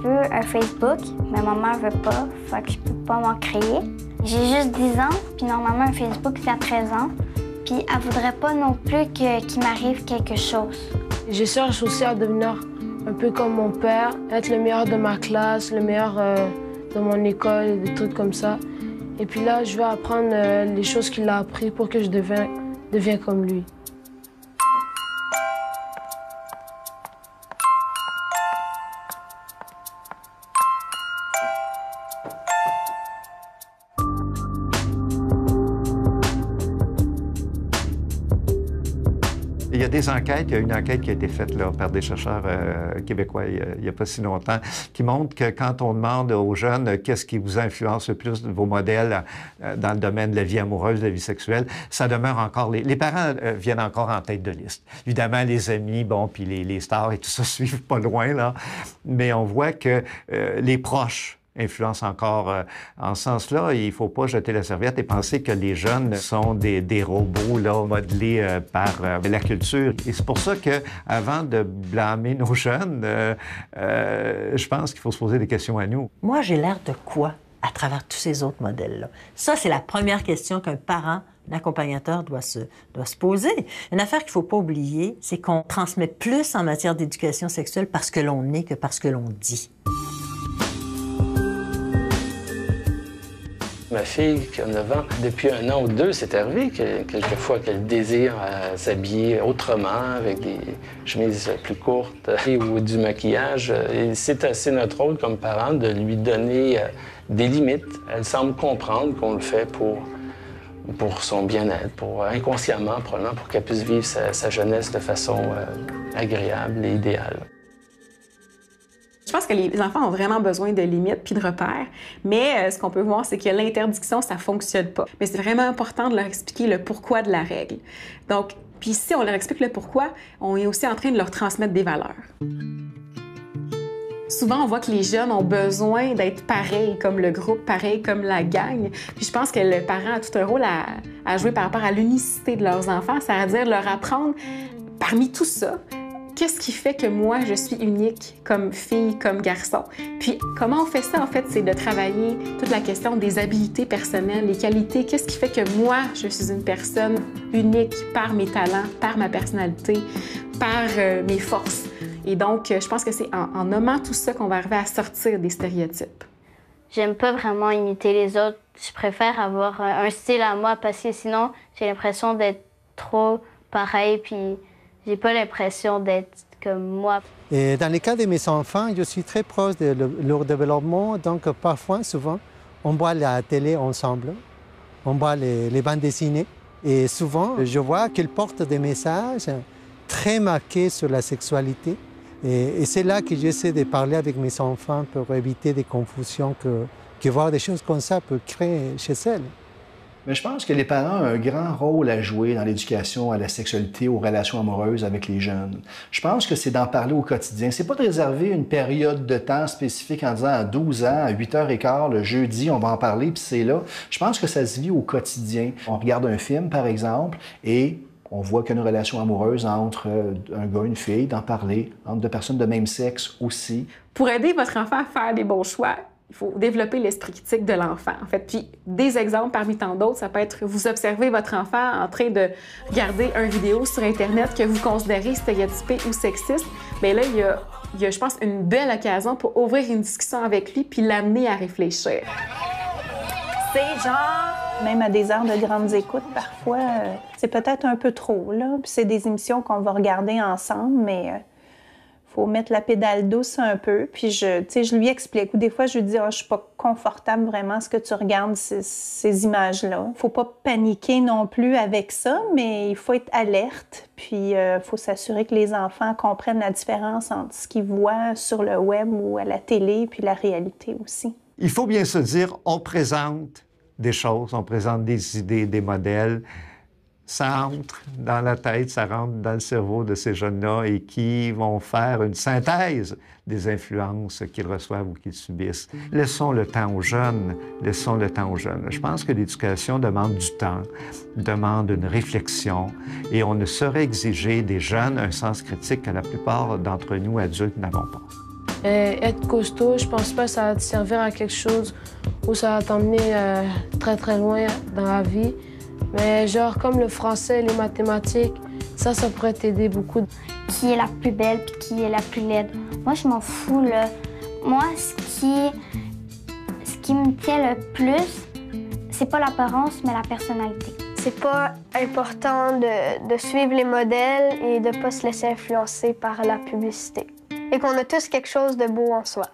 veux un Facebook, mais ma mère veut pas, fait que je peux pas m'en créer. J'ai juste 10 ans, puis normalement un Facebook c'est à 13 ans, puis elle voudrait pas non plus qu'il m'arrive quelque chose. Je cherche aussi à devenir un peu comme mon père, être le meilleur de ma classe, le meilleur de mon école, des trucs comme ça. Et puis là, je vais apprendre les choses qu'il a appris pour que je devienne comme lui. Il y a des enquêtes, il y a une enquête qui a été faite là, par des chercheurs québécois il n'y a pas si longtemps, qui montre que quand on demande aux jeunes qu'est-ce qui vous influence le plus de vos modèles dans le domaine de la vie amoureuse, de la vie sexuelle, ça demeure encore... Les parents viennent encore en tête de liste. Évidemment, les amis, bon, puis les stars et tout ça suivent pas loin, là, mais on voit que les proches influence encore en ce sens-là. Il ne faut pas jeter la serviette et penser que les jeunes sont des robots là, modelés par la culture. Et c'est pour ça qu'avant de blâmer nos jeunes, je pense qu'il faut se poser des questions à nous. Moi, j'ai l'air de quoi à travers tous ces autres modèles-là? Ça, c'est la première question qu'un parent, un accompagnateur doit se poser. Une affaire qu'il ne faut pas oublier, c'est qu'on transmet plus en matière d'éducation sexuelle parce que l'on est que parce que l'on dit. Ma fille, qui a 9 ans, depuis 1 an ou 2, c'est arrivé quelquefois qu'elle désire s'habiller autrement, avec des chemises plus courtes ou du maquillage. Et c'est notre rôle comme parents de lui donner des limites. Elle semble comprendre qu'on le fait pour son bien-être, inconsciemment probablement, pour qu'elle puisse vivre sa jeunesse de façon agréable et idéale. Je pense que les enfants ont vraiment besoin de limites puis de repères, mais ce qu'on peut voir, c'est que l'interdiction, ça fonctionne pas. Mais c'est vraiment important de leur expliquer le pourquoi de la règle. Donc, puis si on leur explique le pourquoi, on est aussi en train de leur transmettre des valeurs. Souvent, on voit que les jeunes ont besoin d'être pareils comme le groupe, pareils comme la gang. Puis je pense que le parent a tout un rôle à jouer par rapport à l'unicité de leurs enfants, c'est-à-dire leur apprendre, parmi tout ça, qu'est-ce qui fait que moi, je suis unique comme fille, comme garçon? Puis, comment on fait ça, en fait, c'est de travailler toute la question des habiletés personnelles, les qualités. Qu'est-ce qui fait que moi, je suis une personne unique par mes talents, par ma personnalité, par mes forces? Et donc, je pense que c'est en nommant tout ça qu'on va arriver à sortir des stéréotypes. J'aime pas vraiment imiter les autres. Je préfère avoir un style à moi parce que sinon, j'ai l'impression d'être trop pareil, puis j'ai pas l'impression d'être comme moi. Et dans le cas de mes enfants, je suis très proche de leur développement, donc parfois, souvent, on voit la télé ensemble, on voit les bandes dessinées, et souvent, je vois qu'ils portent des messages très marqués sur la sexualité. Et c'est là que j'essaie de parler avec mes enfants pour éviter des confusions que voir des choses comme ça peut créer chez elles. Mais je pense que les parents ont un grand rôle à jouer dans l'éducation à la sexualité, aux relations amoureuses avec les jeunes. Je pense que c'est d'en parler au quotidien. C'est pas de réserver une période de temps spécifique en disant à 12 ans, à 8h15, le jeudi, on va en parler, puis c'est là. Je pense que ça se vit au quotidien. On regarde un film, par exemple, et on voit qu'il y a une relation amoureuse entre un gars et une fille, d'en parler, entre deux personnes de même sexe aussi. Pour aider votre enfant à faire des bons choix, il faut développer l'esprit critique de l'enfant, en fait. Puis des exemples parmi tant d'autres, ça peut être vous observez votre enfant en train de regarder une vidéo sur Internet que vous considérez stéréotypée ou sexiste. Bien là, il y a, je pense, une belle occasion pour ouvrir une discussion avec lui puis l'amener à réfléchir. C'est genre, même à des heures de grandes écoutes, parfois, c'est peut-être un peu trop, là. Puis c'est des émissions qu'on va regarder ensemble, mais faut mettre la pédale douce un peu. Puis je lui explique. Ou des fois, je lui dis, je suis pas confortable vraiment à ce que tu regardes ces images-là. Faut pas paniquer non plus avec ça, mais il faut être alerte. Puis faut s'assurer que les enfants comprennent la différence entre ce qu'ils voient sur le web ou à la télé, puis la réalité aussi. Il faut bien se dire, on présente des choses, on présente des idées, des modèles. Ça entre dans la tête, ça rentre dans le cerveau de ces jeunes-là et qui vont faire une synthèse des influences qu'ils reçoivent ou qu'ils subissent. Laissons le temps aux jeunes, laissons le temps aux jeunes. Je pense que l'éducation demande du temps, demande une réflexion et on ne saurait exiger des jeunes un sens critique que la plupart d'entre nous, adultes, n'avons pas. Être costaud, je pense pas que ça va te servir à quelque chose ou ça va t'emmener très très loin dans la vie. Mais genre comme le français, les mathématiques, ça pourrait t'aider beaucoup. Qui est la plus belle puis qui est la plus laide? Moi, je m'en fous, là. Moi, ce qui me tient le plus, c'est pas l'apparence, mais la personnalité. C'est pas important de suivre les modèles et de pas se laisser influencer par la publicité. Et qu'on a tous quelque chose de beau en soi.